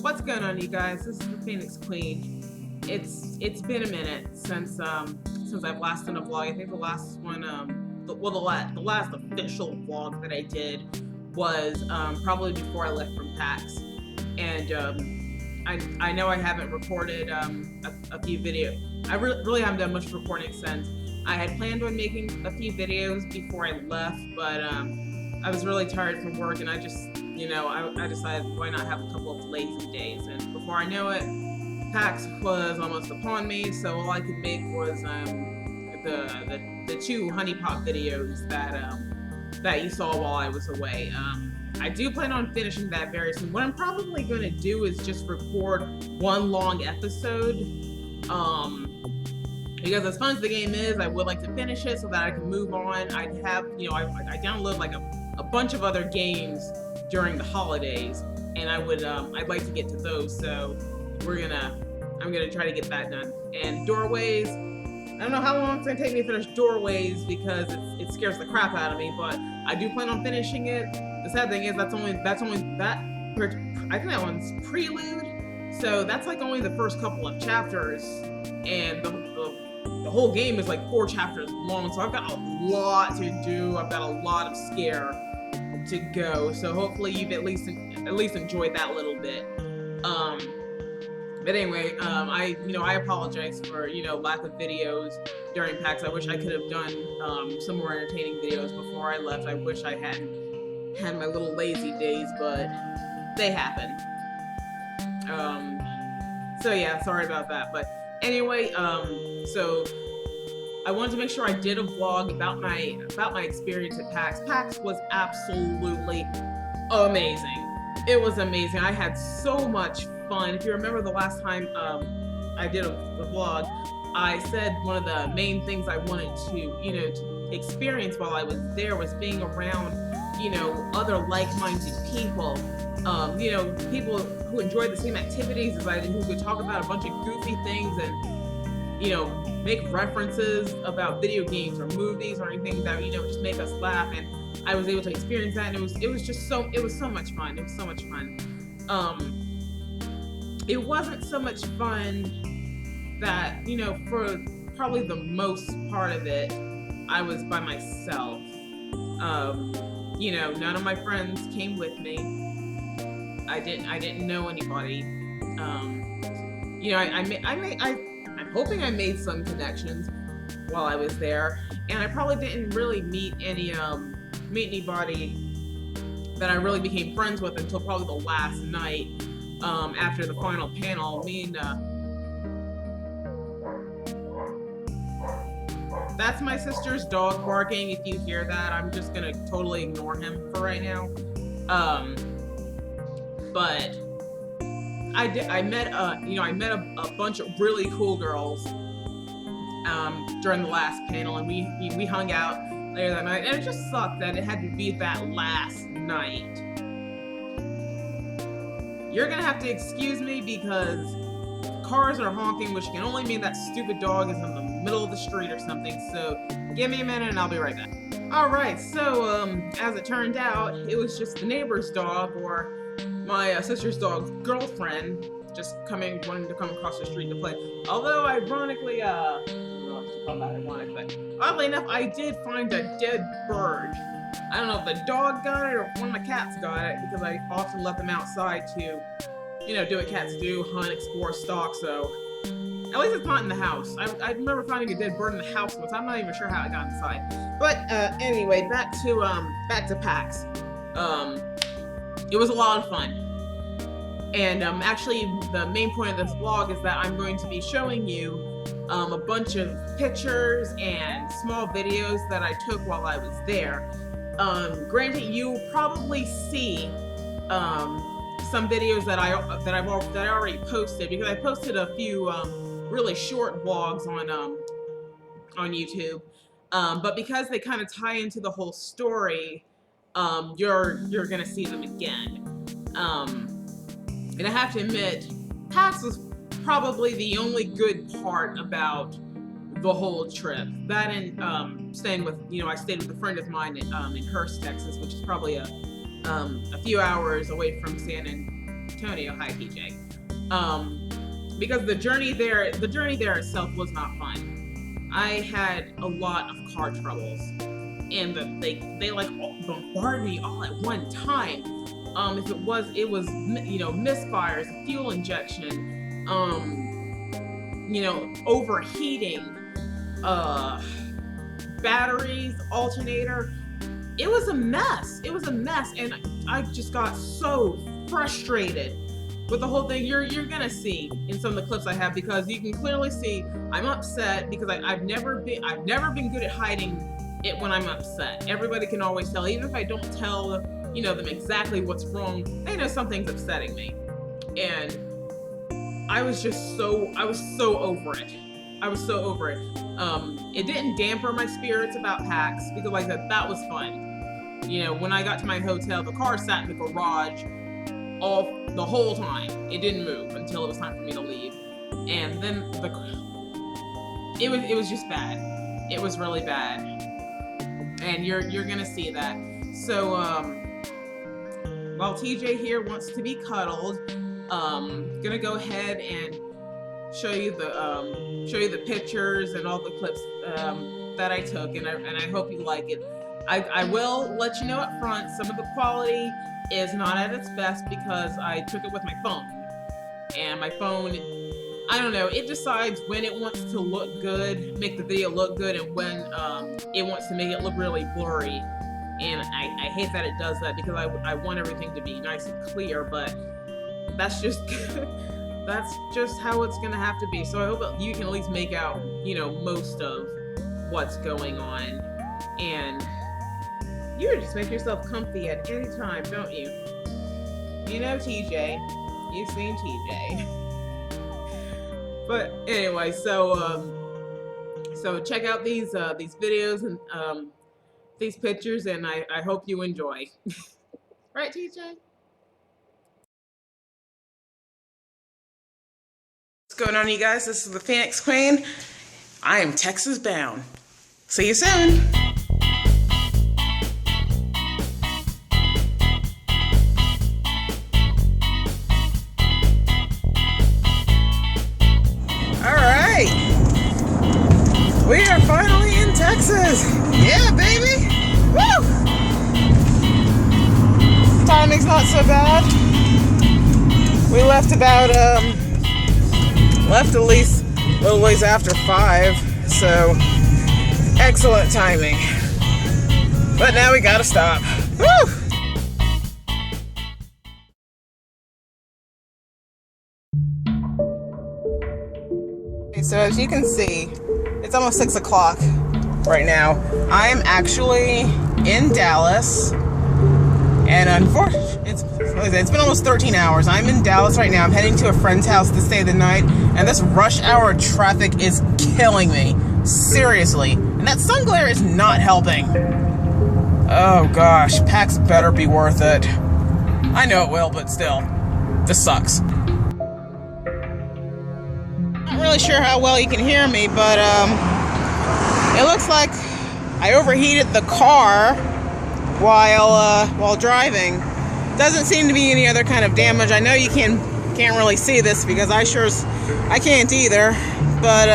What's going on, you guys? This is the Phoenix Queen. It's been a minute since I've last done a vlog. I think the last one, the last official vlog that I did was probably before I left from PAX, and I know I haven't recorded a few videos. I really haven't done much recording since. I had planned on making a few videos before I left, but I was really tired from work, and I just, I decided why not have a couple of lazy days. And before I know it, PAX was almost upon me, so all I could make was the two honey pot videos that you saw while I was away. I do plan on finishing that very soon. What I'm probably going to do is just record one long episode. Because as fun as the game is, I would like to finish it so that I can move on. I'd have, I download like a bunch of other games during the holidays, and I'd like to get to those. So I'm gonna try to get that done. And Doorways, I don't know how long it's gonna take me to finish Doorways because it scares the crap out of me, but I do plan on finishing it. The sad thing is I think that one's Prelude, so that's like only the first couple of chapters, and the whole game is like 4 chapters long, so I've got a lot to do. I've got a lot of scare to go, so hopefully you've at least enjoyed that little bit. But anyway, I apologize for lack of videos during PAX. I wish I could have done some more entertaining videos before I left. I wish I hadn't had my little lazy days, but they happen. So yeah, sorry about that. But anyway, so I wanted to make sure I did a vlog about my experience at PAX. PAX was absolutely amazing. It was amazing. I had so much fun. If you remember the last time I did the vlog, I said one of the main things I wanted to experience while I was there was being around other like-minded people. People who enjoyed the same activities as I did, who could talk about a bunch of goofy things and make references about video games or movies or anything that just make us laugh. And I was able to experience that, and it was so much fun. It was so much fun. It wasn't so much fun that for probably the most part of it I was by myself. None of my friends came with me. I didn't know anybody. I'm hoping I made some connections while I was there, and I probably didn't really meet anybody that I really became friends with until probably the last night, after the final panel. That's my sister's dog barking. If you hear that, I'm just gonna totally ignore him for right now. But I met a bunch of really cool girls during the last panel, and we hung out later that night, and it just sucked that it had to be that last night. You're gonna have to excuse me because cars are honking, which can only mean that stupid dog is in the middle of the street or something, so give me a minute and I'll be right back. Alright, so as it turned out, it was just the neighbor's dog, or my sister's dog's girlfriend, just wanting to come across the street to play. Although ironically, I don't know if to call that ironic, but oddly enough, I did find a dead bird. I don't know if the dog got it or if one of my cats got it, because I often let them outside to, do what cats do, hunt, explore, stalk, so at least it's not in the house. I remember finding a dead bird in the house once. I'm not even sure how it got inside. But anyway, back to PAX. It was a lot of fun. And actually, the main point of this vlog is that I'm going to be showing you a bunch of pictures and small videos that I took while I was there. Granted, you'll probably see some videos that I already posted, because I posted a few really short vlogs on YouTube. But because they kind of tie into the whole story, you're gonna see them again. And I have to admit, PAX was probably the only good part about the whole trip. That and staying with, I stayed with a friend of mine in Hurst, Texas, which is probably a few hours away from San Antonio. Hi, PJ. Because the journey there itself was not fun. I had a lot of car troubles, and they like bombarded me all at one time. If it was misfires, fuel injection, overheating, batteries, alternator. It was a mess. It was a mess, and I just got so frustrated with the whole thing. You're gonna see in some of the clips I have, because you can clearly see I'm upset because I've never been good at hiding it when I'm upset. Everybody can always tell, even if I don't tell them exactly what's wrong. They know something's upsetting me, and I was so over it. I was so over it. It didn't damper my spirits about PAX, because like that was fun. When I got to my hotel, the car sat in the garage the whole time. It didn't move until it was time for me to leave. And then it was just bad. It was really bad. And you're gonna see that. So while TJ here wants to be cuddled, gonna go ahead and show you the pictures and all the clips that I took, and I hope you like it. I will let you know up front, some of the quality is not at its best because I took it with my phone, and my phone, I don't know, it decides when it wants to look good, make the video look good, and when it wants to make it look really blurry. And I hate that it does that, because I want everything to be nice and clear, but that's just that's just how it's gonna have to be. So I hope that you can at least make out most of what's going on, and you just make yourself comfy at any time, don't you? TJ, you've seen TJ. But anyway, so check out these videos and these pictures, and I hope you enjoy. Right, TJ? What's going on, you guys? This is the Phoenix Queen. I am Texas bound. See you soon. All right. We are finally in Texas. Yeah, baby. Woo! Timing's not so bad. We left at least a little ways after 5, so excellent timing. But now we gotta stop. Woo! Okay, so as you can see, it's almost 6 o'clock right now. I'm actually in Dallas, and unfortunately, it's been almost 13 hours. I'm in Dallas right now. I'm heading to a friend's house to stay the night, and this rush hour traffic is killing me. Seriously. And that sun glare is not helping. Oh gosh, PAX better be worth it. I know it will, but still, this sucks. Not really sure how well you can hear me, but it looks like I overheated the car while driving. Doesn't seem to be any other kind of damage. I know you can't really see this because I can't either. But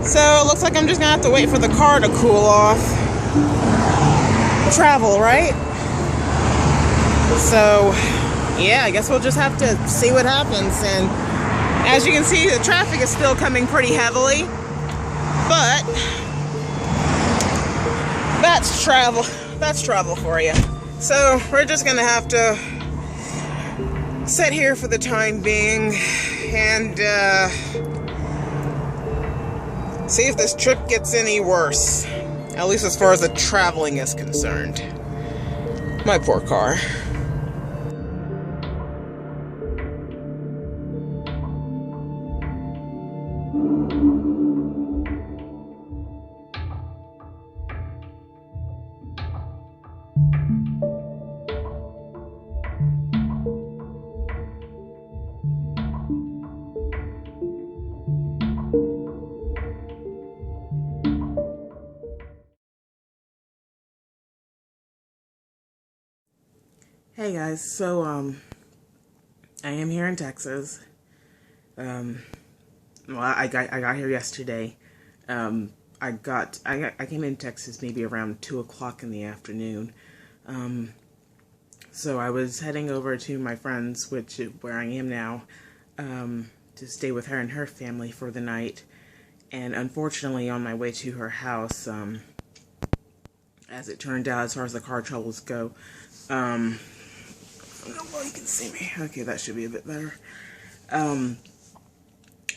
so it looks like I'm just gonna have to wait for the car to cool off. Travel, right? So yeah, I guess we'll just have to see what happens. And as you can see, the traffic is still coming pretty heavily, but that's travel. That's travel for you. So we're just gonna have to sit here for the time being and see if this trip gets any worse, at least as far as the traveling is concerned. My poor car. Hey guys, so I am here in Texas. Well, I got here yesterday. I came in Texas maybe around 2 o'clock in the afternoon. So I was heading over to my friend's, where I am now, to stay with her and her family for the night. And unfortunately, on my way to her house, as it turned out, as far as the car troubles go, well, you can see me. Okay, that should be a bit better.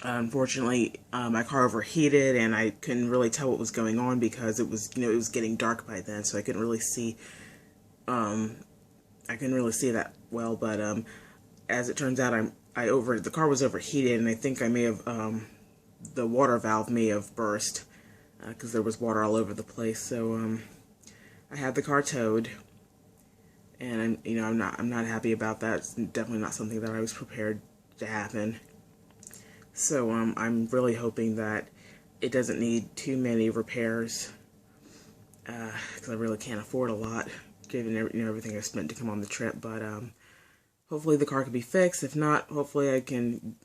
Unfortunately, my car overheated, and I couldn't really tell what was going on because it was, it was getting dark by then, so I couldn't really see. I couldn't really see that well. But as it turns out, the car was overheated, and I think I may have the water valve may have burst because there was water all over the place. So I had the car towed, and I'm not happy about that. It's definitely not something that I was prepared to happen. So I'm really hoping that it doesn't need too many repairs, because I really can't afford a lot given everything I spent to come on the trip. But hopefully the car can be fixed. If not, hopefully I can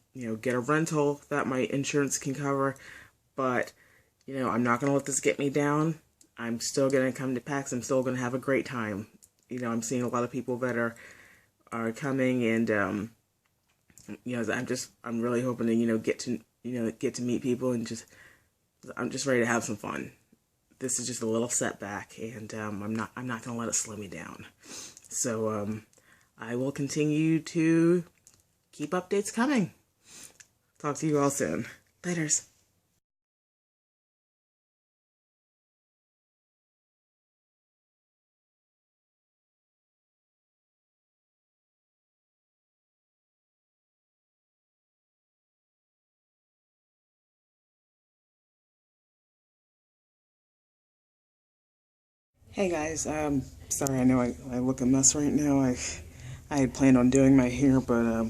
get a rental that my insurance can cover. But I'm not gonna let this get me down. I'm still gonna come to PAX. I'm still gonna have a great time. I'm seeing a lot of people that are coming, and I'm really hoping to get to meet people, and I'm just ready to have some fun. This is just a little setback, and I'm not gonna let it slow me down. So I will continue to keep updates coming. Talk to you all soon. Laters. Hey guys, sorry, I know I look a mess right now. I had planned on doing my hair, but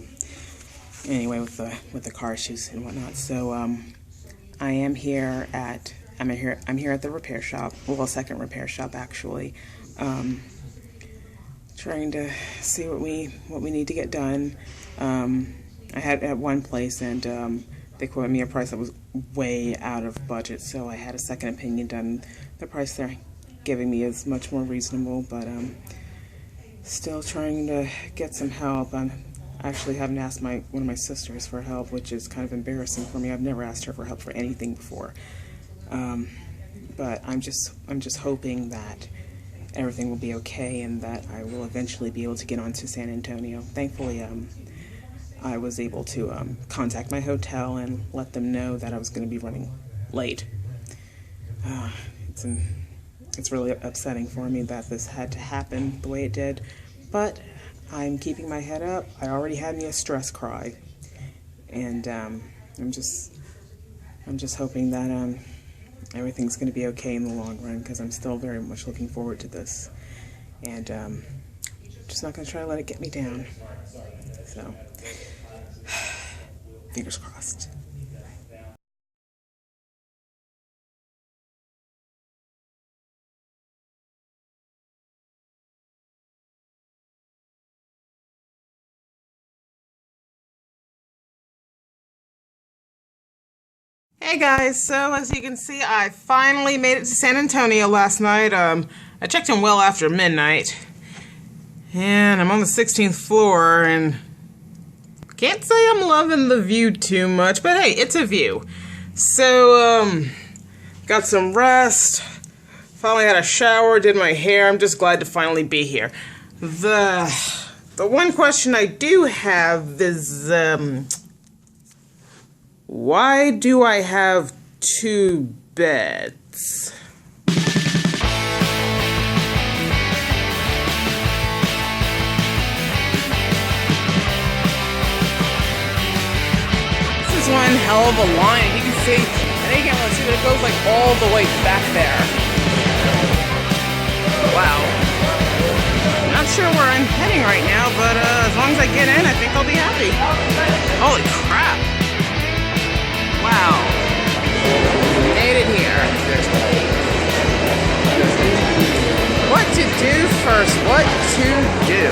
anyway, with the car issues and whatnot. So I'm here at the repair shop. Well, second repair shop actually. Trying to see what we need to get done. I had at one place, and they quoted me a price that was way out of budget, so I had a second opinion done. The price they're giving me is much more reasonable, but still trying to get some help. I actually haven't asked one of my sisters for help, which is kind of embarrassing for me. I've never asked her for help for anything before. But I'm just hoping that everything will be okay, and that I will eventually be able to get on to San Antonio. Thankfully, I was able to contact my hotel and let them know that I was going to be running late. It's really upsetting for me that this had to happen the way it did, but I'm keeping my head up. I already had me a stress cry, and I'm just hoping that everything's going to be okay in the long run, because I'm still very much looking forward to this, and just not going to try to let it get me down. So fingers crossed. Hey guys, so as you can see, I finally made it to San Antonio last night. I checked in well after midnight, and I'm on the 16th floor, and can't say I'm loving the view too much, but hey, it's a view. So, got some rest, finally had a shower, did my hair. I'm just glad to finally be here. The one question I do have is, why do I have 2 beds? This is one hell of a line. You can see, I think you can't really see, but it goes like all the way back there. Wow. Not sure where I'm heading right now, but as long as I get in, I think I'll be happy. Holy crap. Wow. Made it here. What to do first? What to do?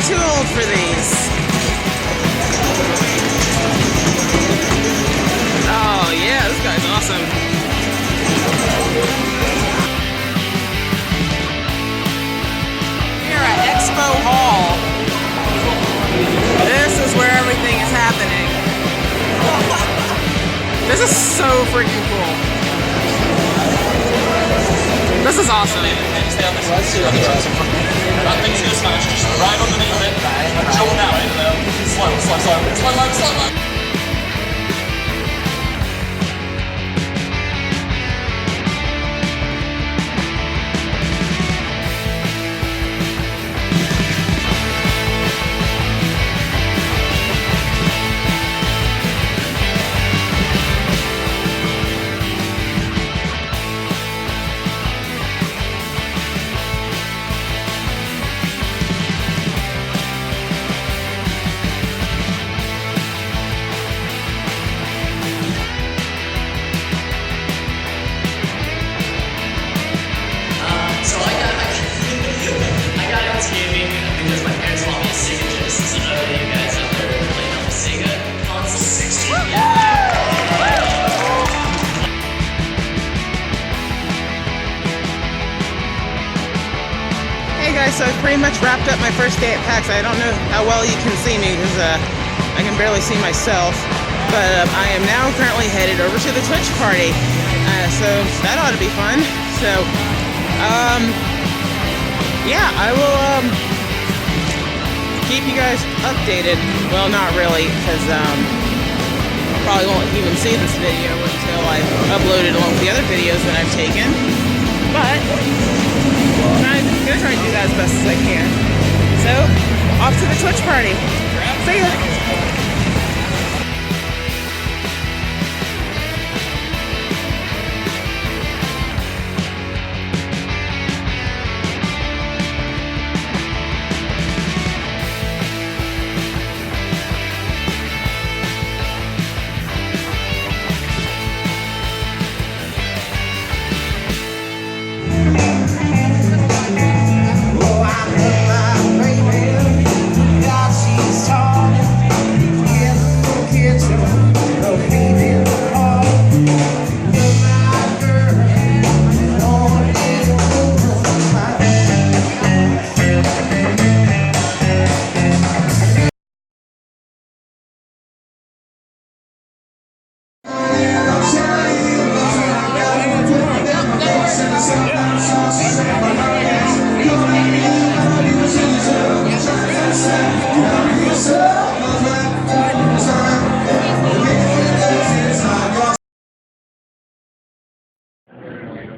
too old for these. Oh yeah, this guy's awesome. We're at Expo Hall. This is where everything is happening. This is so freaking cool. This is awesome. Stay on this side, that thing's gonna smash, just right underneath it, jump down into there, slow. Hey guys, so I pretty much wrapped up my first day at PAX. I don't know how well you can see me because I can barely see myself. But I am now currently headed over to the Twitch party. So that ought to be fun. So, yeah, I will keep you guys updated. Well, not really, because probably won't even see this video until I've uploaded along with the other videos that I've taken. But I'm gonna try and do that as best as I can. So, off to the Twitch party. See ya!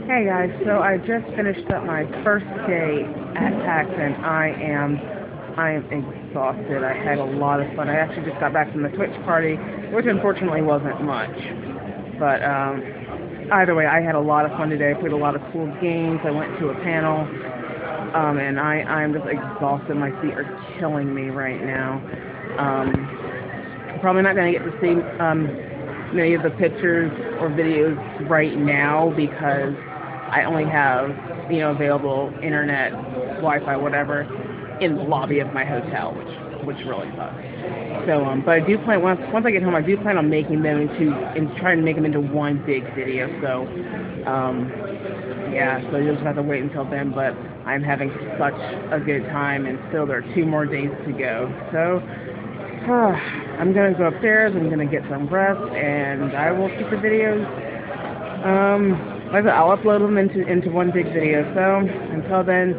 Hey guys, so I just finished up my first day at PAX and I am exhausted. I had a lot of fun. I actually just got back from the Twitch party, which unfortunately wasn't much. But either way, I had a lot of fun today. I played a lot of cool games. I went to a panel, and I'm just exhausted. My feet are killing me right now. I'm probably not going to get to see many of the pictures or videos right now because I only have, available internet, Wi-Fi, whatever, in the lobby of my hotel, which really sucks. So, but I do plan, once I get home, I do plan on making them trying to make them into one big video. So, yeah, so you'll just have to wait until then, but I'm having such a good time, and still there are 2 more days to go. So, I'm going to go upstairs, I'm going to get some rest, and I will keep the videos, I'll upload them into one big video. So, until then,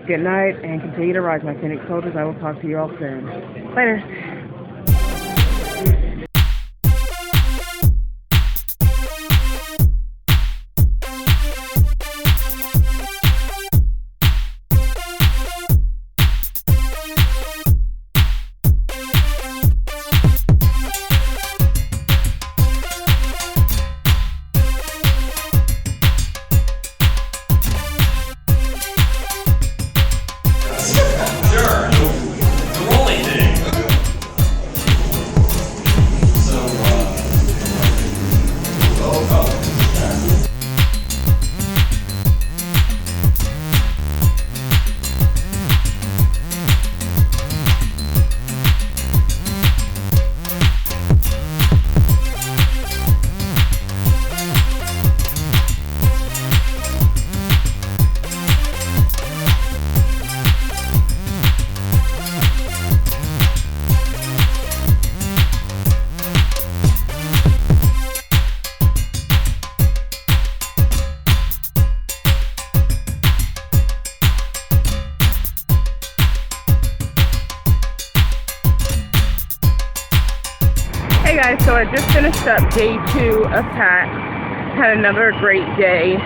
good night, and continue to rise, my Phoenix soldiers. I will talk to you all soon. Later. Sure, the rolling thing. Hey guys, so I just finished up day 2 of PAX. Had another great day.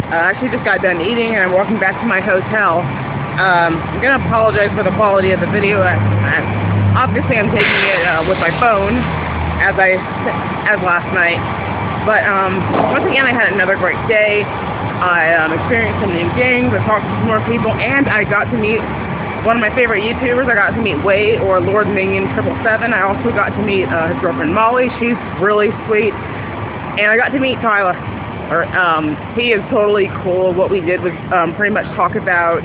Actually just got done eating and I'm walking back to my hotel. I'm gonna apologize for the quality of the video. Obviously I'm taking it with my phone as last night. But once again I had another great day. I experienced some new things, I talked to some more people, and I got to meet one of my favorite YouTubers. I got to meet Way, or Lord Minion 777. I also got to meet his girlfriend Molly. She's really sweet. And I got to meet Tyler. He is totally cool. What we did was pretty much talk about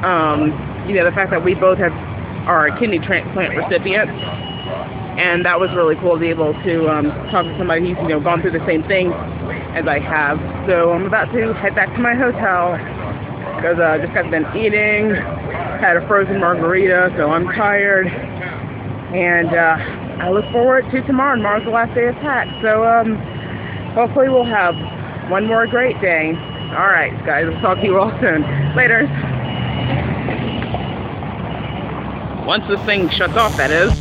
the fact that we both are kidney transplant recipients. And that was really cool to be able to talk to somebody who's gone through the same thing as I have. So I'm about to head back to my hotel because I just got done eating, had a frozen margarita, so I'm tired. And I look forward to tomorrow. Tomorrow's the last day of PAX, so hopefully we'll have one more great day. All right, guys, I'll talk to you all soon. Later. Once this thing shuts off, that is.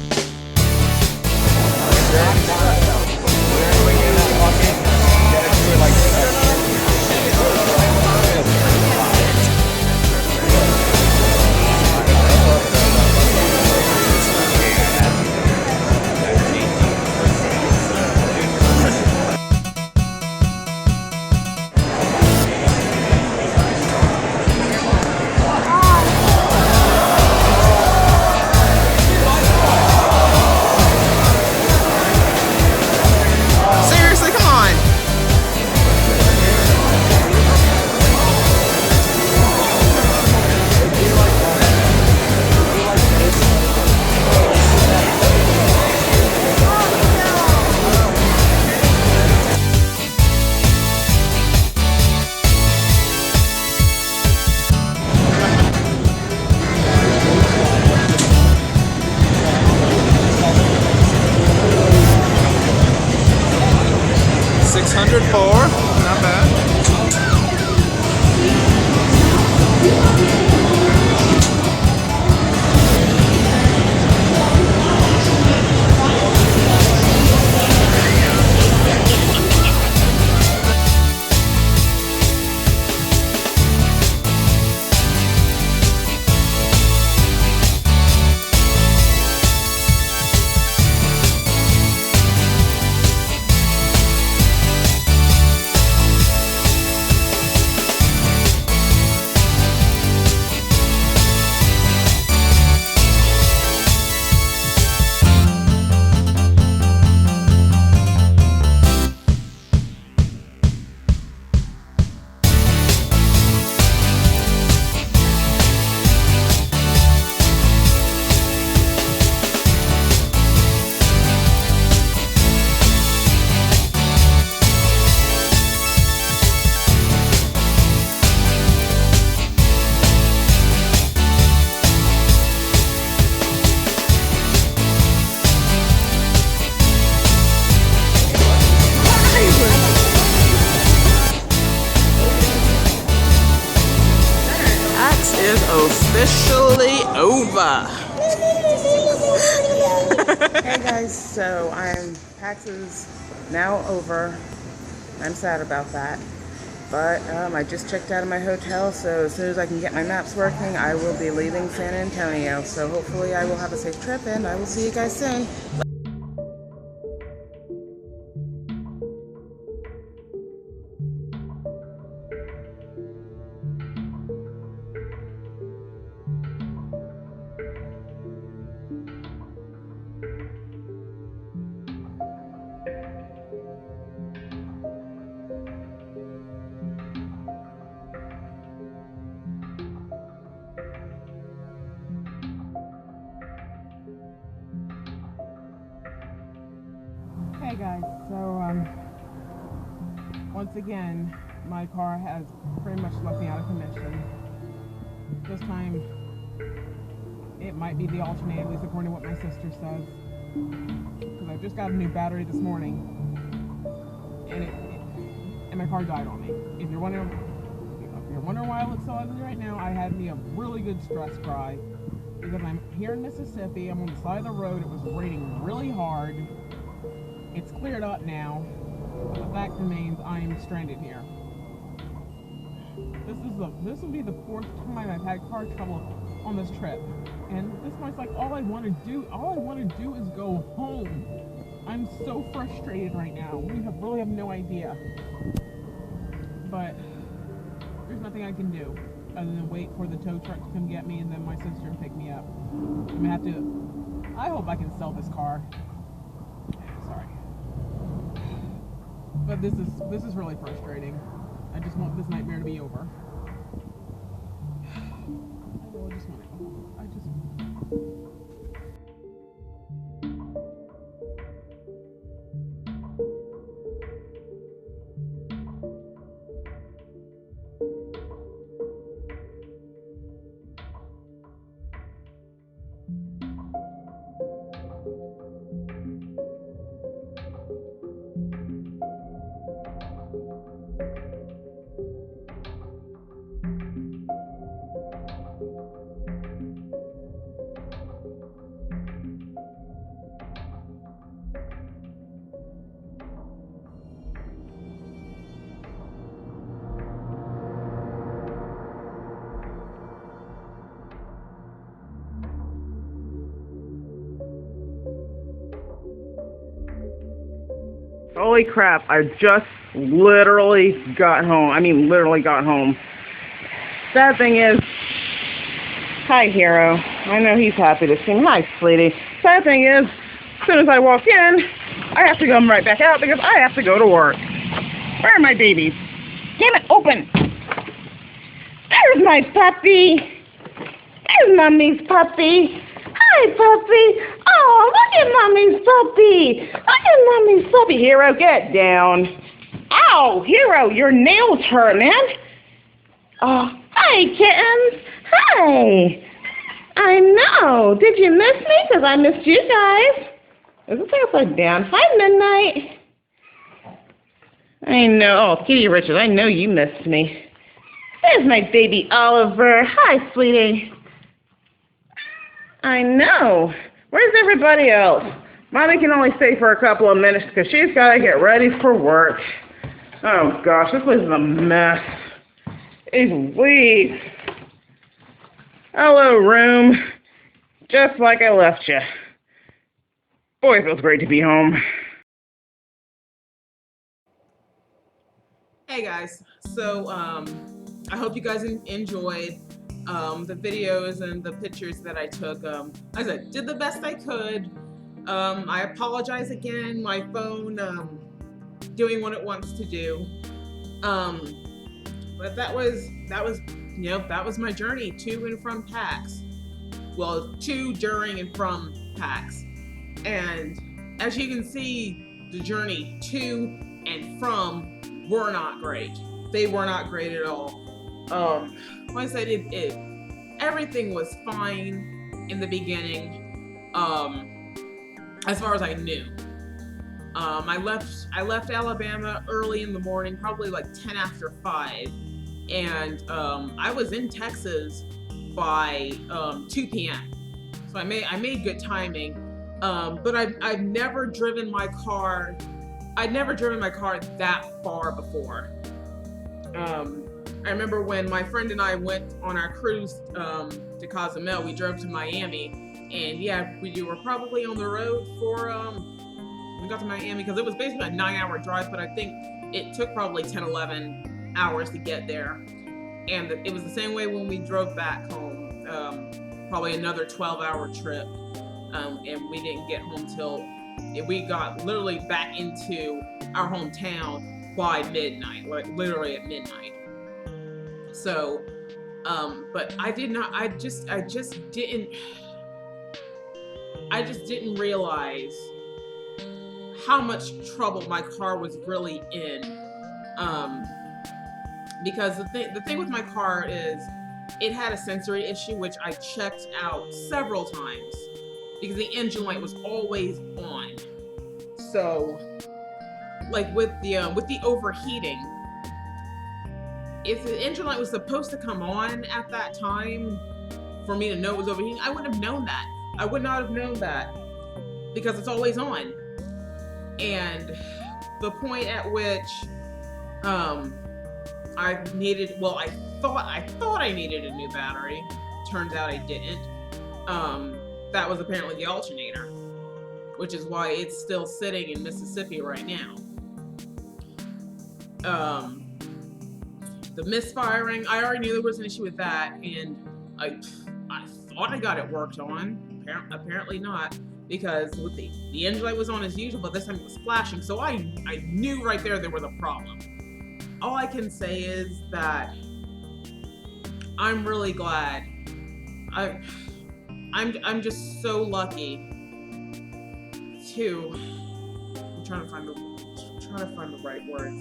Not bad. Officially over. Hey guys, so PAX is now over. I'm sad about that, but I just checked out of my hotel, so as soon as I can get my maps working, I will be leaving San Antonio. So hopefully I will have a safe trip, and I will see you guys soon. Hey guys, so once again, my car has pretty much left me out of commission. This time, it might be the alternator, at least according to what my sister says. Because I just got a new battery this morning, and my car died on me. If you're wondering why I look so ugly right now, I had me a really good stress cry. Because I'm here in Mississippi, I'm on the side of the road, it was raining really hard. It's cleared up now, but the fact remains I am stranded here. This will be the 4th time I've had car trouble on this trip, and this point's like all I want to do is go home. I'm so frustrated right now. We really have no idea, but there's nothing I can do other than wait for the tow truck to come get me and then my sister to pick me up. I'm gonna have to. I hope I can sell this car. Sorry, but this is really frustrating. I just want this nightmare to be over. I really just want to go home. Holy crap, I just literally got home. I mean, literally got home. Sad thing is, hi, Hero. I know he's happy to see me. Hi, sweetie. Sad thing is, as soon as I walk in, I have to come right back out because I have to go to work. Where are my babies? Damn it, open. There's my puppy. There's Mommy's puppy. Hi, puppy. Oh, look at Mommy's puppy. Look at Mommy's puppy. Hero, get down. Ow, Hero, your nails hurt, man. Oh, hi, kittens. Hi. I know. Did you miss me? Because I missed you guys. Is this upside down? Hi, Midnight. I know. Oh, Kitty Richard, I know you missed me. There's my baby Oliver. Hi, sweetie. I know. Where's everybody else? Mommy can only stay for a couple of minutes because she's got to get ready for work. Oh, gosh, this place is a mess. Please. Hello, room. Just like I left you. Boy, it feels great to be home. Hey guys, so I hope you guys enjoyed the videos and the pictures that I took. Like I said, did the best I could. I apologize again, my phone doing what it wants to do. But that was you know, that was my journey to and from PAX. Well, to, during, and from PAX. And as you can see, the journey to and from were not great. They were not great at all. Like I said, everything was fine in the beginning, as far as I knew. I left Alabama early in the morning, probably like 10 after 5, and I was in Texas by 2 p.m. So I made good timing. But I've never driven my car. I'd never driven my car that far before. I remember when my friend and I went on our cruise to Cozumel, we drove to Miami, and yeah, we were probably on the road for, we got to Miami because it was basically a 9-hour drive, but I think it took probably 10, 11 hours to get there. And it was the same way when we drove back home, probably another 12-hour trip, and we didn't get home till, we got literally back into our hometown by midnight, like literally at midnight. So, but I just didn't realize how much trouble my car was really in. Because the thing with my car is it had a sensory issue, which I checked out several times because the engine light was always on. So, like with the overheating, if the engine light was supposed to come on at that time for me to know it was overheating, I wouldn't have known that. I would not have known that because it's always on. And the point at which I needed, well, I thought I needed a new battery. Turns out I didn't. That was apparently the alternator, which is why it's still sitting in Mississippi right now. The misfiring, I already knew there was an issue with that, and I thought I got it worked on. Apparently not, because with the engine light was on as usual, but this time it was flashing, so I knew right there was a problem. All I can say is that I'm really glad. I'm just so lucky to. I'm trying to find the right words.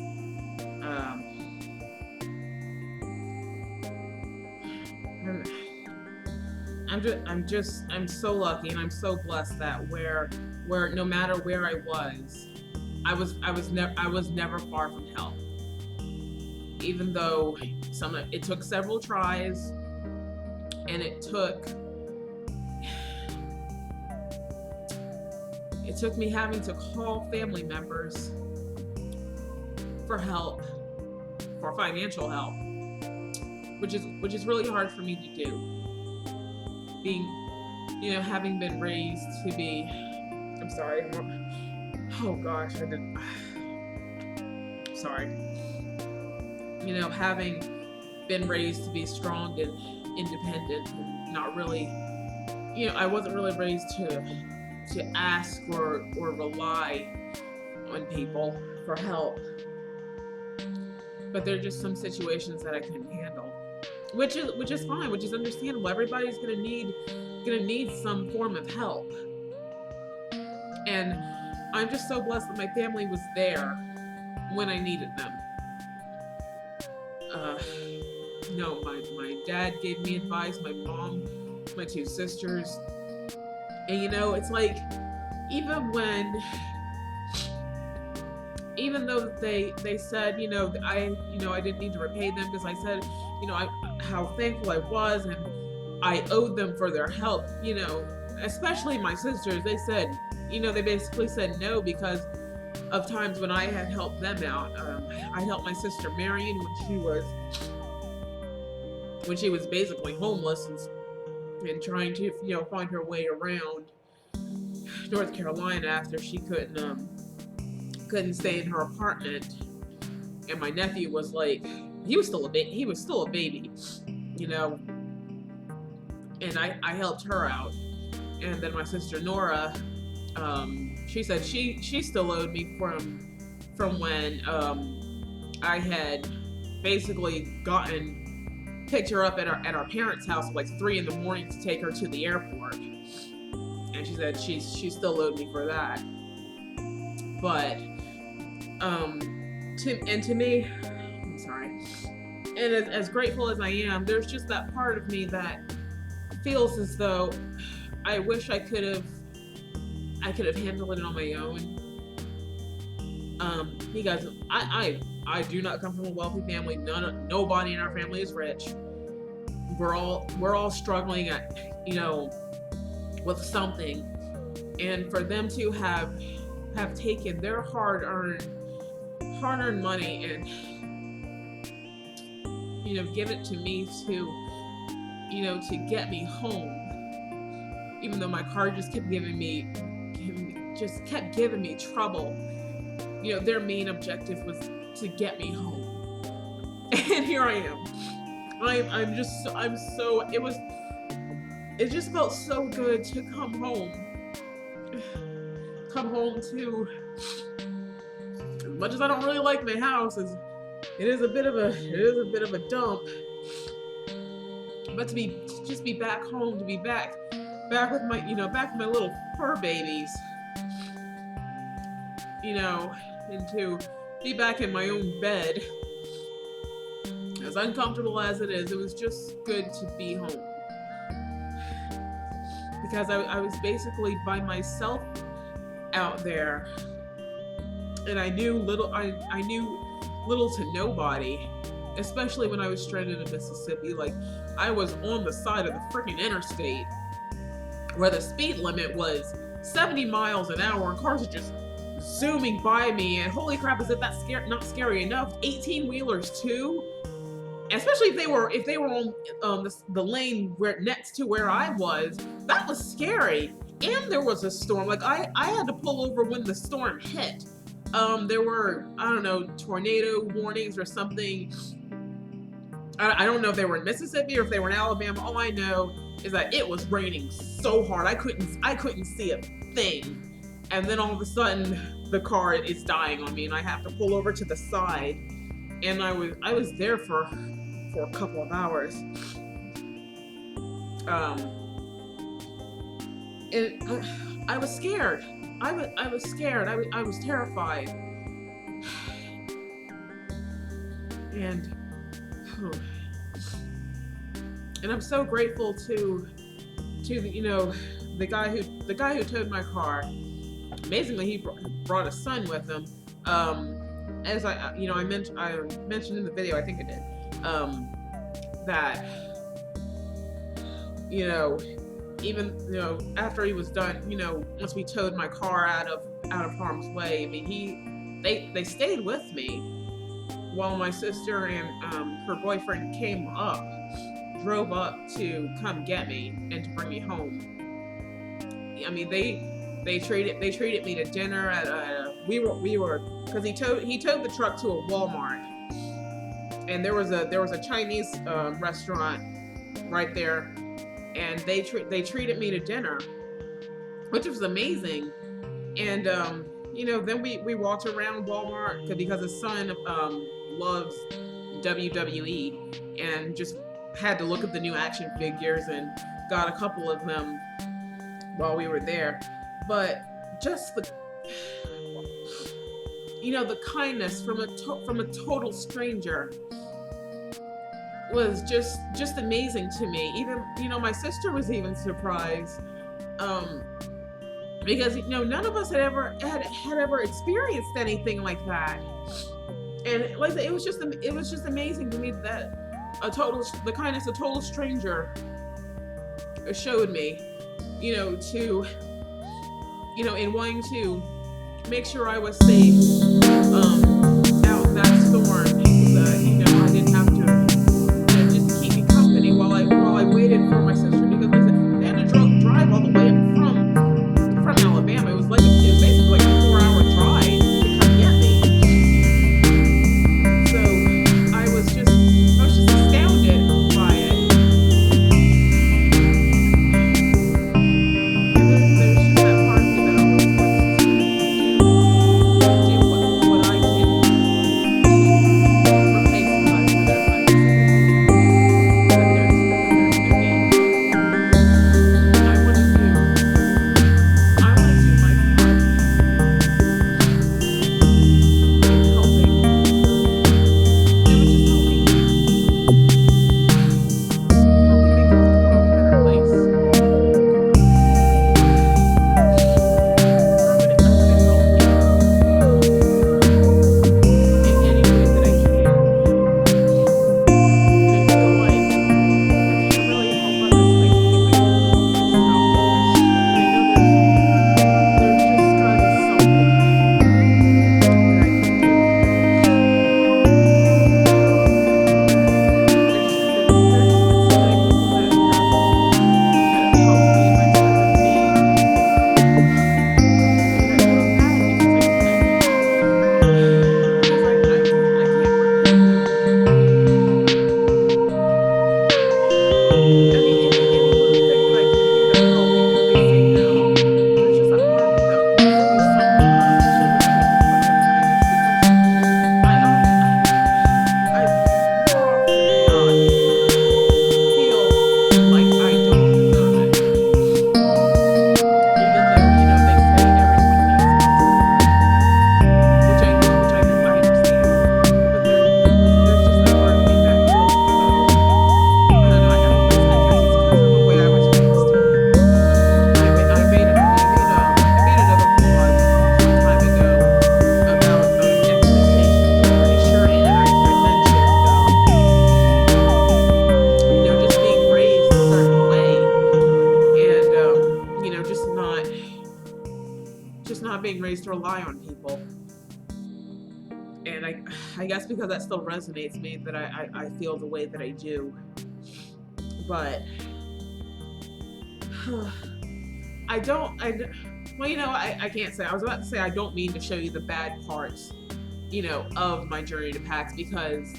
I'm so lucky, and I'm so blessed that where no matter where I was never far from help. Even though it took several tries, and it took me having to call family members for help, for financial help, which is really hard for me to do. Having been raised to be, I'm sorry, oh gosh, sorry. Having been raised to be strong and independent, and not really, I wasn't really raised to ask or rely on people for help. But there are just some situations that I couldn't handle, which is fine, which is understandable. Everybody's gonna need some form of help, and I'm just so blessed that my family was there when I needed them. My dad gave me advice, my mom, my two sisters, and it's like, even though they said, I didn't need to repay them, because I said, how thankful I was, and I owed them for their help, especially my sisters. They said, they basically said no, because of times when I had helped them out. I helped my sister Marion when she was basically homeless and trying to find her way around North Carolina after she couldn't stay in her apartment. And my nephew was like, he was still a baby, and I helped her out. And then my sister Nora, she said she still owed me from when I had basically picked her up at our parents' house at like 3 a.m. to take her to the airport, and she said she still owed me for that. But to me, I'm sorry, and as grateful as I am, there's just that part of me that feels as though I wish I could have handled it on my own. Because I do not come from a wealthy family. Nobody in our family is rich. We're all struggling at with something, and for them to have taken their hard-earned money and give it to me to get me home, even though my car just kept giving me trouble. Their main objective was to get me home, and here I am. It just felt so good to come home to, as much as I don't really like my house, it is a bit of a dump, but to be back home, to be back with my my little fur babies, and to be back in my own bed, as uncomfortable as it is. It was just good to be home, because I was basically by myself out there, and I knew little to nobody, especially when I was stranded in Mississippi. Like, I was on the side of the freaking interstate where the speed limit was 70 miles an hour, and cars are just zooming by me, and holy crap, is it that not scary enough? 18-wheelers too, especially if they were on the lane where next to where I was. That was scary. And there was a storm. Like I had to pull over when the storm hit. There were, I don't know, tornado warnings or something. I don't know if they were in Mississippi or if they were in Alabama. All I know is that it was raining so hard I couldn't see a thing. And then all of a sudden the car is dying on me and I have to pull over to the side. And I was there for a couple of hours. I was scared. I was scared. I was terrified. And I'm so grateful to the guy who towed my car. Amazingly, he brought a son with him. As I mentioned in the video, I think I did, that even after he was done, once we towed my car out of harm's way, I mean they stayed with me while my sister and her boyfriend drove up to come get me and to bring me home. I mean they treated me to dinner at we were because he towed the truck to a Walmart, and there was a Chinese restaurant right there, and they treated me to dinner, which was amazing. And then we walked around Walmart because his son loves WWE and just had to look at the new action figures and got a couple of them while we were there. But just the kindness from a total stranger was just amazing to me. Even my sister was even surprised, because none of us had ever experienced anything like that. And like I said, it was just amazing to me that the kindness a total stranger showed me, in wanting to make sure I was safe out in that storm. I didn't have to just keep me company while I waited for my sister, because they had to drive all the way up from Alabama. It was basically like a 4-hour drive to come get me. So I was just astounded by it. And then there's just that part of me that always wants to do what I can to repay somebody for their kindness. But there's no need. around people. And I guess because that still resonates me that I feel the way that I do. But well, you know, I can't say. I was about to say I don't mean to show you the bad parts, you know, of my journey to PAX, because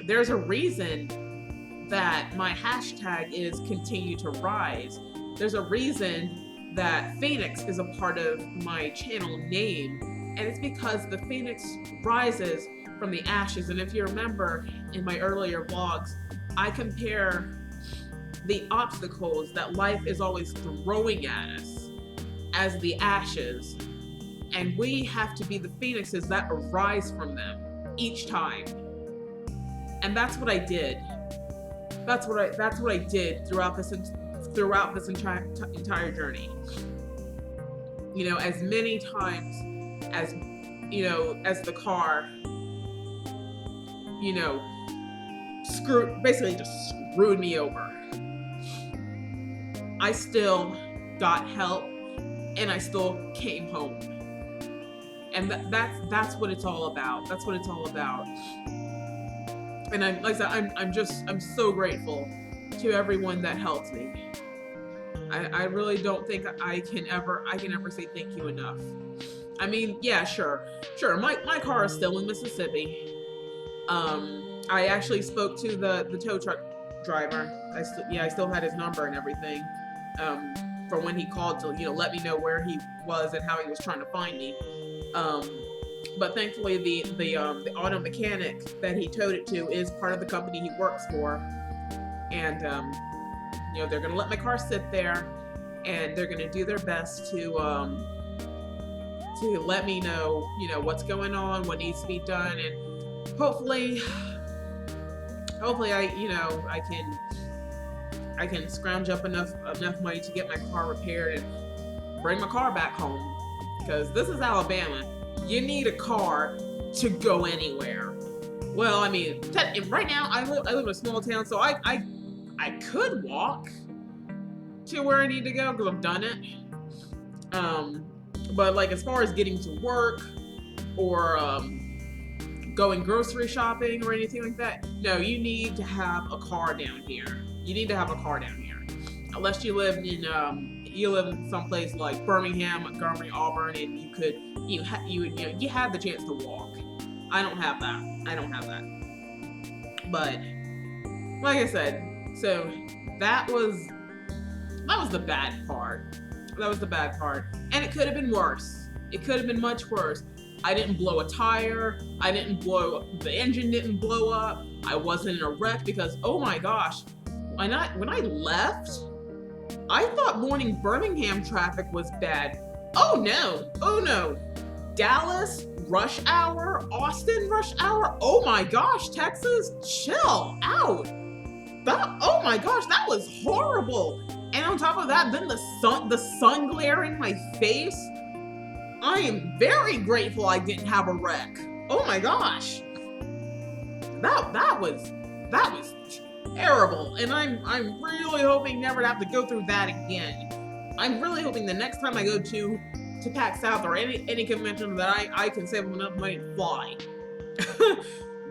there's a reason that my hashtag is continue to rise. There's a reason that Phoenix is a part of my channel name, and it's because the Phoenix rises from the ashes. And if you remember in my earlier vlogs, I compare the obstacles that life is always throwing at us as the ashes, and we have to be the phoenixes that arise from them each time. And that's what I did. That's what I did throughout this entire journey. You know, as many times as, you know, as the car, you know, basically just screwed me over, I still got help, and I still came home. And that's what it's all about. That's what it's all about. And like I said, I'm so grateful to everyone that helped me. I really don't think I can ever say thank you enough. I mean, yeah, sure. My car is still in Mississippi. I actually spoke to the tow truck driver. I still had his number and everything. From when he called to, you know, let me know where he was and how he was trying to find me. But thankfully the auto mechanic that he towed it to is part of the company he works for. And you know, they're gonna let my car sit there, and they're gonna do their best to let me know, you know, what's going on, what needs to be done, and hopefully I can scrounge up enough money to get my car repaired and bring my car back home. Because this is Alabama. You need a car to go anywhere. Well, I mean, right now I live in a small town, so I could walk to where I need to go because I've done it. But like, as far as getting to work or going grocery shopping or anything like that, no, you need to have a car down here. You need to have a car down here, unless you live in someplace like Birmingham, Montgomery, Auburn, and you have the chance to walk. I don't have that. But like I said, so that was the bad part. That was the bad part, and it could have been worse. It could have been much worse. I didn't blow a tire. The engine didn't blow up. I wasn't in a wreck because, oh my gosh, when I left, I thought morning Birmingham traffic was bad. Oh no. Dallas, rush hour, Austin, rush hour. Oh my gosh, Texas, chill out. Oh my gosh, that was horrible. And on top of that, then the sun glare in my face. I am very grateful I didn't have a wreck. Oh my gosh. That was terrible. And I'm really hoping never to have to go through that again. I'm really hoping the next time I go to PAX South or any convention that I can save enough money to fly.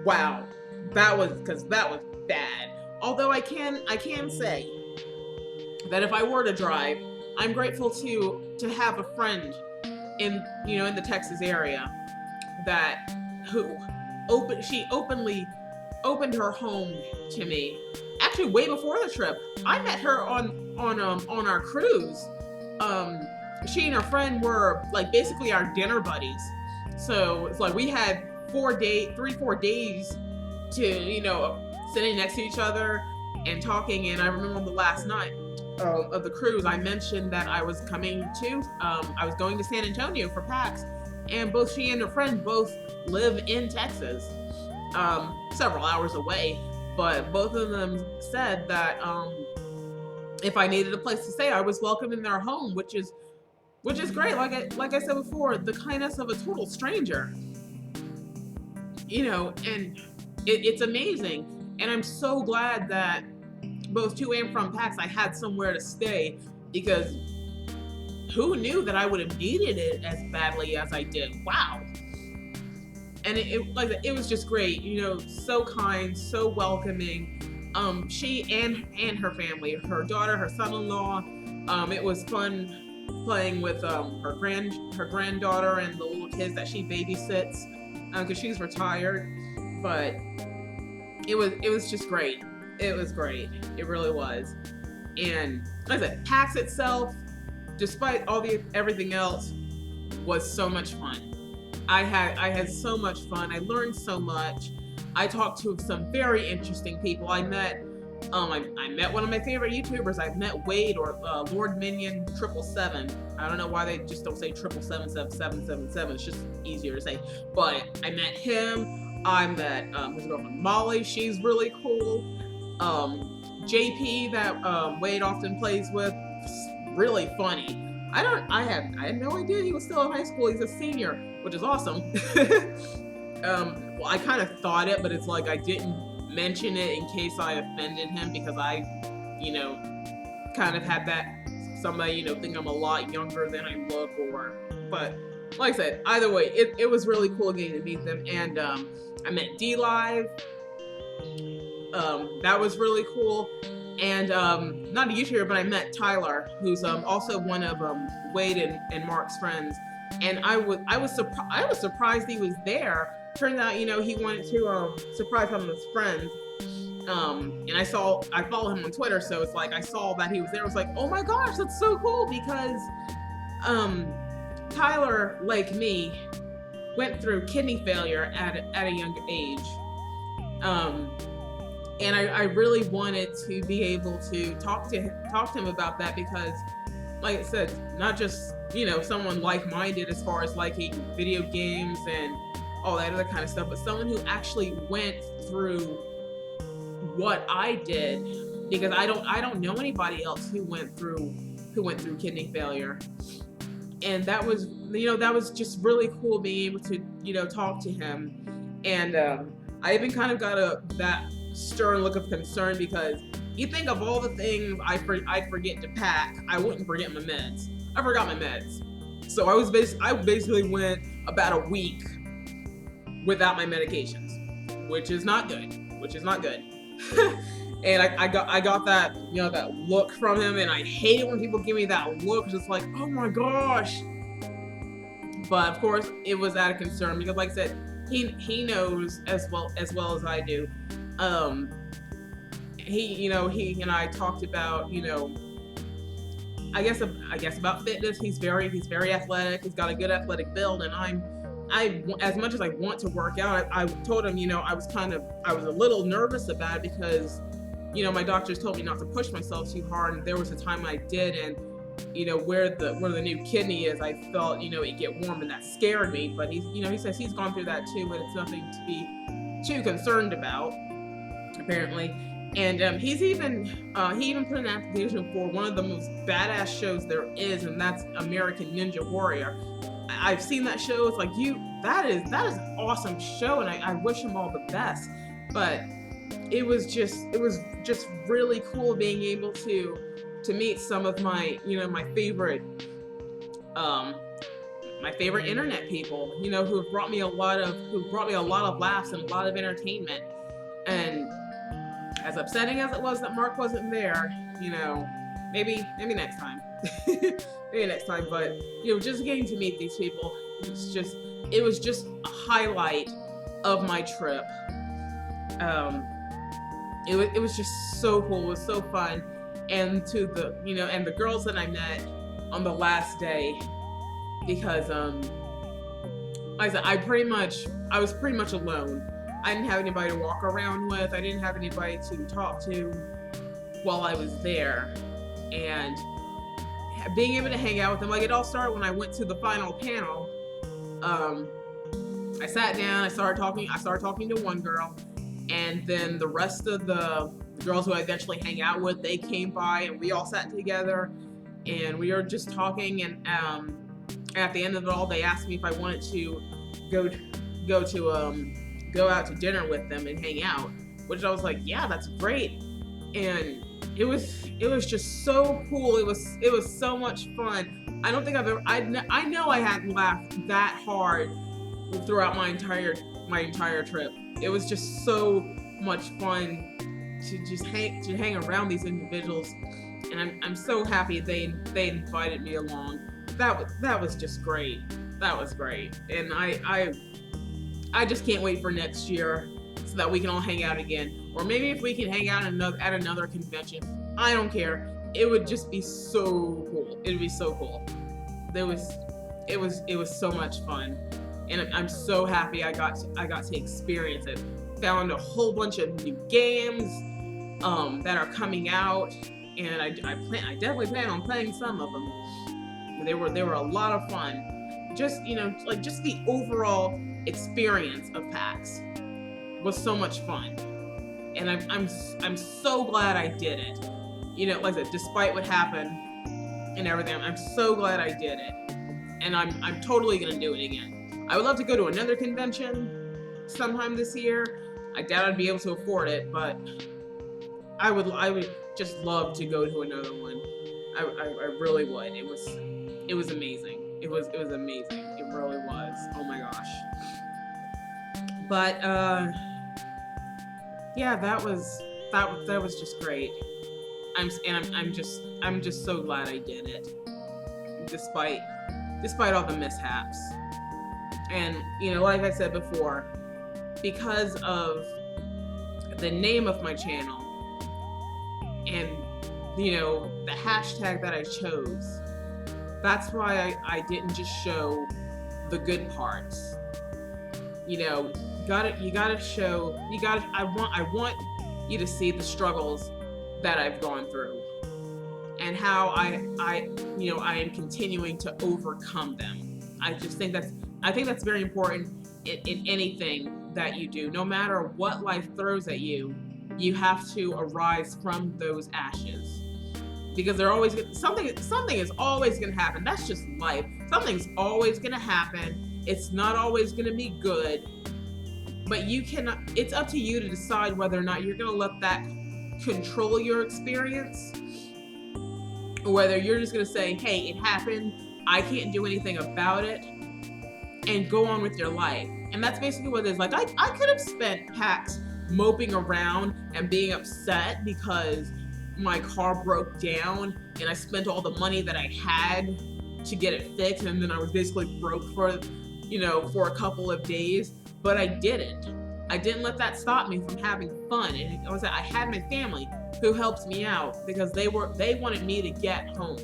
Wow. That was bad. Although I can say that if I were to drive, I'm grateful to have a friend in the Texas area she openly opened her home to me. Actually, way before the trip, I met her on our cruise. She and her friend were like basically our dinner buddies. So it's like we had 4 days to sitting next to each other and talking. And I remember on the last night of the cruise, I mentioned that I was going to San Antonio for PAX, and both she and her friend both live in Texas, several hours away, but both of them said that if I needed a place to stay, I was welcome in their home, which is great. Like I said before, the kindness of a total stranger, and it's amazing. And I'm so glad that both to and from PAX I had somewhere to stay, because who knew that I would have needed it as badly as I did? Wow. And it was just great, you know, so kind, so welcoming. She and her family, her daughter, her son-in-law. It was fun playing with her granddaughter and the little kids that she babysits, because she's retired. But it was just great. It was great. It really was. And like I said, PAX itself, despite everything else, was so much fun. I had so much fun. I learned so much. I talked to some very interesting people. I met one of my favorite YouTubers. I've met Wade, or Lord Minion 777. I don't know why they just don't say 777. It's just easier to say. But I met him. I met his girlfriend Molly. She's really cool. JP that Wade often plays with, really funny. I had no idea he was still in high school. He's a senior, which is awesome. Well, I kind of thought it, but it's like I didn't mention it in case I offended him, because I, you know, kind of had that somebody, you know, think I'm a lot younger than I look, but like I said, either way, it was really cool getting to meet them. And I met D Live. That was really cool. And not a YouTuber, but I met Tyler, who's also one of Wade and Mark's friends. And I was surprised he was there. Turns out, you know, he wanted to surprise some of his friends. And I follow him on Twitter, so it's like I saw that he was there. I was like, oh my gosh, that's so cool, because Tyler, like me, went through kidney failure at a young age. And I really wanted to be able to talk to him about that, because, like I said, not just, you know, someone like-minded as far as liking video games and all that other kind of stuff, but someone who actually went through what I did, because I don't know anybody else who went through kidney failure. And that was, you know, that was just really cool being able to, you know, talk to him. And I even kind of got that stern look of concern, because you think of all the things I'd forget to pack, I wouldn't forget my meds. I forgot my meds. So I basically went about a week without my medications, which is not good. And I got that, you know, that look from him, and I hate it when people give me that look, because it's like, oh my gosh. But of course, it was out of concern, because like I said, he knows as well as I do. He and I talked about, you know, I guess about fitness. He's very athletic. He's got a good athletic build, and I as much as I want to work out, I told him, you know, I was a little nervous about it, because, you know, my doctors told me not to push myself too hard, and there was a time I did, and, you know, where the new kidney is, I felt, you know, it get warm, and that scared me. But he says he's gone through that too, but it's nothing to be too concerned about, apparently. And he even put an application for one of the most badass shows there is, and that's American Ninja Warrior. I've seen that show. It's like, that is an awesome show, and I wish him all the best. But it was just really cool being able to meet some of my, you know, my favorite internet people, you know, who brought me a lot of laughs and a lot of entertainment. And as upsetting as it was that Mark wasn't there, you know, maybe next time. Maybe next time. But, you know, just getting to meet these people, it was just a highlight of my trip. It was just so cool. It was so fun. And to the, you know, and the girls that I met on the last day, because like I said, I was pretty much alone. I didn't have anybody to walk around with. I didn't have anybody to talk to while I was there. And being able to hang out with them, like, it all started when I went to the final panel. I sat down, I started talking to one girl, and then the rest of the girls who I eventually hang out with, they came by, and we all sat together, and we were just talking. And at the end of it all, they asked me if I wanted to go out to dinner with them and hang out, which I was like, yeah, that's great. And it was just so cool. It was so much fun. I don't think I've ever. I know I hadn't laughed that hard throughout my entire trip. It was just so much fun to just hang around these individuals, and I'm so happy they invited me along. That was just great. That was great, and I just can't wait for next year so that we can all hang out again, or maybe if we can hang out at another convention. I don't care. It would just be so cool. It would be so cool. It was so much fun, and I'm so happy I got to experience it. Found a whole bunch of new games that are coming out, and I definitely plan on playing some of them. They were a lot of fun. Just just the overall experience of PAX was so much fun, and I'm so glad I did it. Like I said, despite what happened and everything, I'm so glad I did it, and I'm totally gonna do it again. I would love to go to another convention sometime this year. I doubt I'd be able to afford it, but I would just love to go to another one. I really would. It was amazing. It was amazing. It really was. Oh my gosh. But yeah, that was just great. I'm just so glad I did it, despite all the mishaps. And like I said before, because of the name of my channel and the hashtag that I chose, that's why I didn't just show the good parts. I want you to see the struggles that I've gone through and how I am continuing to overcome them. I think that's very important in anything that you do. No matter what life throws at you, you have to arise from those ashes, because something is always going to happen. That's just life. Something's always going to happen. It's not always going to be good, but it's up to you to decide whether or not you're going to let that control your experience, or whether you're just going to say, hey, it happened, I can't do anything about it, and go on with your life. And that's basically what it is. Like, I could have spent PAX moping around and being upset because my car broke down and I spent all the money that I had to get it fixed, and then I was basically broke for a couple of days. But I didn't let that stop me from having fun. And I had my family who helped me out because they wanted me to get home.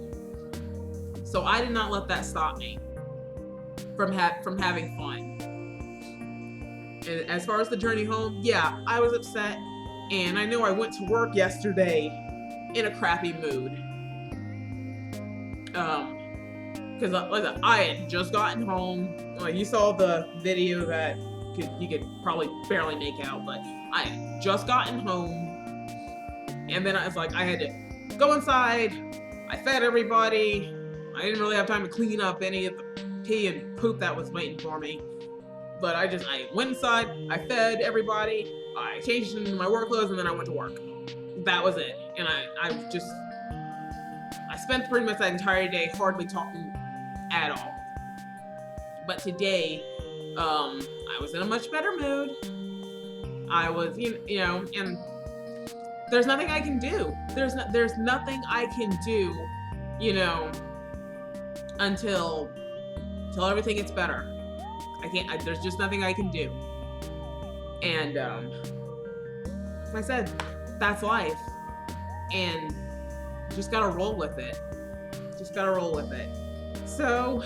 So I did not let that stop me from having fun. And as far as the journey home, yeah, I was upset, and I know I went to work yesterday in a crappy mood. Because I had just gotten home. You saw the video that you could probably barely make out, but I had just gotten home, and then I had to go inside. I fed everybody. I didn't really have time to clean up any of the pee and poop that was waiting for me. But I went inside, I fed everybody, I changed into my work clothes, and then I went to work. That was it. And I spent pretty much that entire day hardly talking at all. But today, I was in a much better mood. I was, and there's nothing I can do. There's nothing I can do, until everything gets better. There's just nothing I can do. And, like I said, that's life. And just gotta roll with it. So,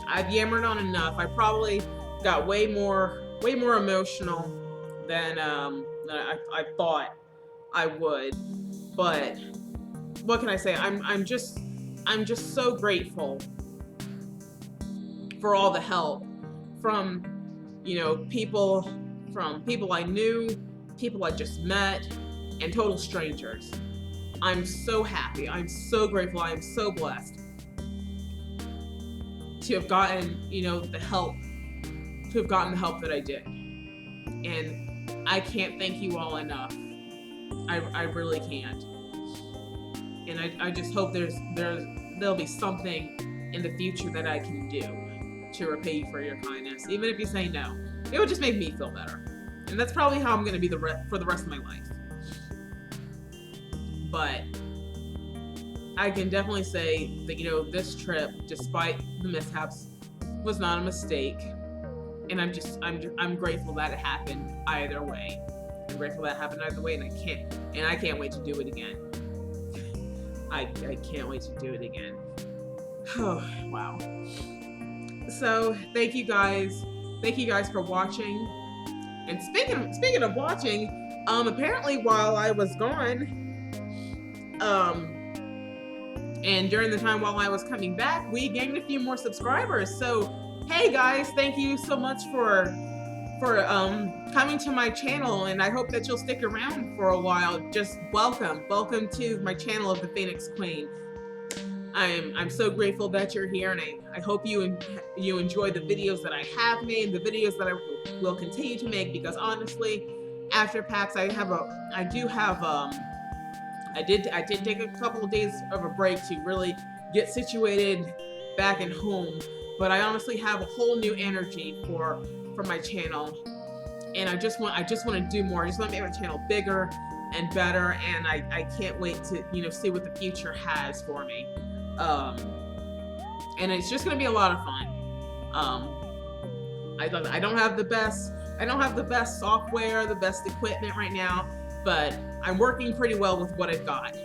I've yammered on enough. I probably got way more emotional than I thought I would. But what can I say? I'm just so grateful for all the help from people I knew, people I just met, and total strangers. I'm so happy. I'm so grateful. I am so blessed to have gotten the help that I did, and I can't thank you all enough. I really can't. And I just hope there'll be something in the future that I can do to repay you for your kindness, even if you say no. It would just make me feel better. And that's probably how I'm going to be for the rest of my life. But I can definitely say that, you know, this trip, despite the mishaps, was not a mistake. And I'm grateful that it happened either way. I'm grateful that it happened either way, and I can't wait to do it again. I can't wait to do it again. Oh, wow. So, thank you guys. Thank you guys for watching. And speaking of watching, apparently while I was gone, and during the time while I was coming back, we gained a few more subscribers. So, hey guys, thank you so much for coming to my channel, and I hope that you'll stick around for a while. Just welcome to my channel of the Phoenix Queen. I'm so grateful that you're here, and I hope you enjoy the videos that I have made, the videos that I will continue to make, because honestly, after PAX, I did take a couple of days of a break to really get situated back at home, but I honestly have a whole new energy for my channel, and I just want to do more. I just want to make my channel bigger and better, and I can't wait to, you know, see what the future has for me. And it's just gonna be a lot of fun. I don't have the best software, the best equipment right now, but I'm working pretty well with what I've got.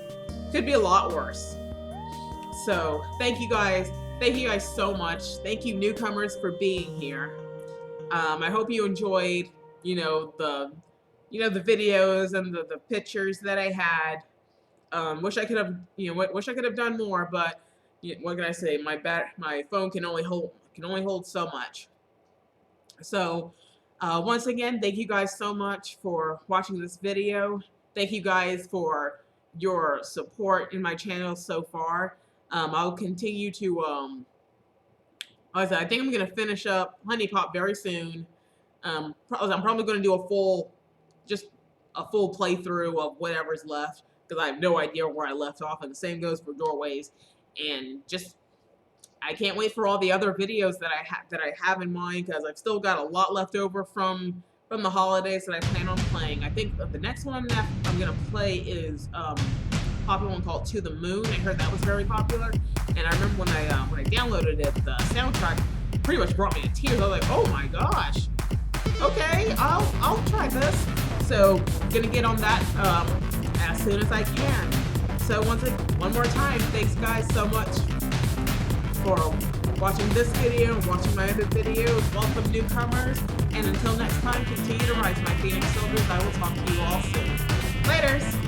Could be a lot worse. So thank you guys so much. Thank you newcomers for being here. I hope you enjoyed, you know, the videos and the pictures that I had. Wish I could have done more, but what can I say? My phone can only hold so much. So once again, thank you guys so much for watching this video. Thank you guys for your support in my channel so far. I'll continue to I think I'm gonna finish up Honey Pop very soon. I'm probably gonna do a full playthrough of whatever's left, because I have no idea where I left off, and the same goes for Doorways. And I can't wait for all the other videos that I have in mind, because I've still got a lot left over from the holidays that I plan on playing. I think the next one that I'm gonna play is a popular one called To the Moon. I heard that was very popular, and I remember when I downloaded it, the soundtrack pretty much brought me to tears. I was like, oh my gosh, okay, I'll try this. So gonna get on that as soon as I can. So one more time, thanks guys so much for watching this video and watching my other videos. Welcome newcomers, and until next time, continue to rise, my Phoenix Soldiers. I will talk to you all soon. Laters!